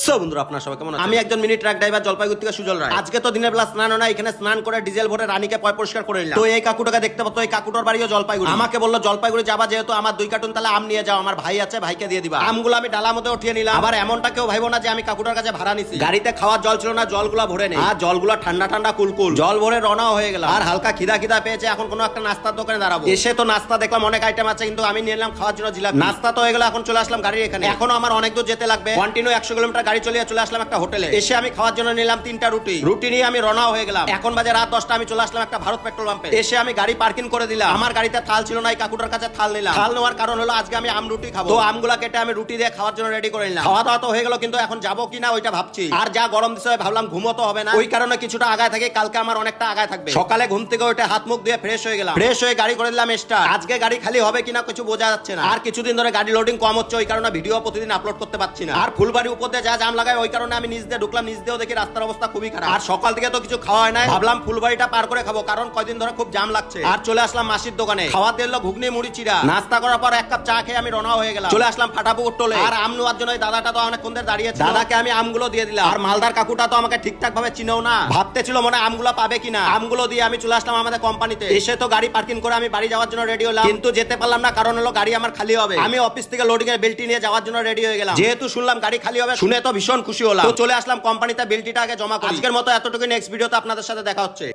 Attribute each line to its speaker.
Speaker 1: So বন্ধুরা আপনারা সবাই কেমন আছেন? আমি একজন মিনি ট্রাক ড্রাইভার জলপাইগুড়ি থেকে সুজল রায়। আজকে তো দিনের বেলা স্নান হয় না, এখানে স্নান করে ডিজেল ভরে রানীকে পয় পরিষ্কার করে নিলাম। তো এই কাকুটাকে দেখতে পাচ্ছ, এই কাকুটার বাড়িও জলপাইগুড়ি। আমাকে বললো জলপাইগুড়ি যাবা, যেহেতু আমার 2 কার্টুন তাহলে আম নিয়ে যাও, আমার ভাই আছে ভাইকে দিয়ে দিবা। আমগুলো আমি ডালার মধ্যে উঠিয়ে নিলাম। আবার এমনটা কেউ ভাইবো না যে আমি কাকুটার কাছে ভাড়া নিছি। গাড়িতে খাওয়ার জল ছিল না, জলগুলা ভরে নেই। আর জলগুলা ঠান্ডা ঠান্ডা কুলকুল, জল ভরে রওনাও হয়ে গেলাম। আর হালকা খিদা পেয়েছে, এখন কোনো একটা নাস্তার দোকানে দাঁড়াবো। এসে তো নাস্তা দেখলাম অনেক আইটেম আছে, কিন্তু আমি নিয়ে নিলাম খাওয়ার জন্য জিলাপি। নাস্তা তো হয়ে গেল, এখন চলে আসলাম গাড়ির এখানে। এখনো আমার অনেক দূর যেতে লাগবে, কন্টিনিউ 100 কিলোমিটার গাড়ি চলে আসলাম একটা হোটেলে। এসে আমি খাওয়ার জন্য নিলাম 3টা রুটি নিয়ে আমি রওনা হয়ে গেলাম। এখন বাজে রাত 10টা, আমি চলে আসলাম একটা ভারত পেট্রোল পাম্পে। এসে আমি গাড়ি পার্কিং করে দিলাম। আমার গাড়িতে থাল ছিল না, এই কাকুটার কাছে থাল নিলাম। থাল নেওয়ার কারণ হলো আজকে আমি আম রুটি খাবো। তো আমগুলা কেটে আমি রুটি দিয়ে খাওয়ার জন্য রেডি করে নিলাম। খাওয়া দাওয়া তো হয়ে গেল, কিন্তু এখন যাবো কিনা ওইটা ভাবছি। আর যা গরম দিছে ভাবলাম ঘুমো তো হবে না, ওই কারণে কিছুটা আগায় থাকে। কালকে আমার অনেকটা আগায় থাকবে। সকালে ঘুম থেকে ওইটা হাত মুখ দিয়ে ফ্রেশ হয়ে গেলাম। ফ্রেশ হয়ে গাড়ি করে দিলাম স্টার্ট। আজকে গাড়ি খালি হবে কিনা কিছু বোঝা যাচ্ছে না। আর কিছুদিন ধরে গাড়ি লোডিং কম হচ্ছে, ওই কারণে ভিডিও প্রতিদিন আপলোড করতে পারছি না। আর ফুলবাড়ি উপর দিয়ে যা জাম লাগায়, ওই কারণে আমি নিচ দিয়ে ঢুকলাম। নিচ দিয়েও দেখি রাস্তার অবস্থা খুবই খারাপ। আর সকাল থেকে তো কিছু খাওয়া হয় না, ভাবলাম ফুলবাড়িটা পার করে খাবো, কারণ কয়দিন ধরে খুব জাম লাগছে। আর চলে আসলাম মাসির দোকানে। খাওয়া দিল ঘুগনি মুড়ি চিড়া। নাস্তা করার পর 1 কাপ চা খেয়ে আমি রওনা হয়ে গেলাম। চলে আসলাম ফাটাপুকুর টোলে। আর আম নেওয়ার জন্য দাদাটা তো অনেকক্ষণ ধরে দাঁড়িয়ে ছিল। দাদাকে আমি আমগুলো দিয়ে দিলাম। আর মালদার কাকুটা তো আমাকে ঠিকঠাক ভাবে চিনেও না, ভাবতেছিল মনে হয় আমগুলো পাবে কিনা। আমগুলো দিয়ে আমি চলে আসলাম আমাদের কোম্পানিতে। এসে তো গাড়ি পার্কিং করে আমি বাড়ি যাওয়ার জন্য রেডি হলাম, কিন্তু যেতে পারলাম না, কারণ হলো গাড়ি আমার খালি হবে। আমি অফিস থেকে লোডিং এর বেল্টি নিয়ে যাওয়ার জন্য রেডি হয়ে গেলাম। যেহেতু শুনলাম গাড়ি খালি হবে, শুনে তো ভীষণ খুশি হলাম। তো চলে আসলাম কোম্পানিতে বেল্টিটা আগে জমা করি। আজকের মতো এতটুকু, নেক্সট ভিডিওতে আপনাদের সাথে দেখা হচ্ছে।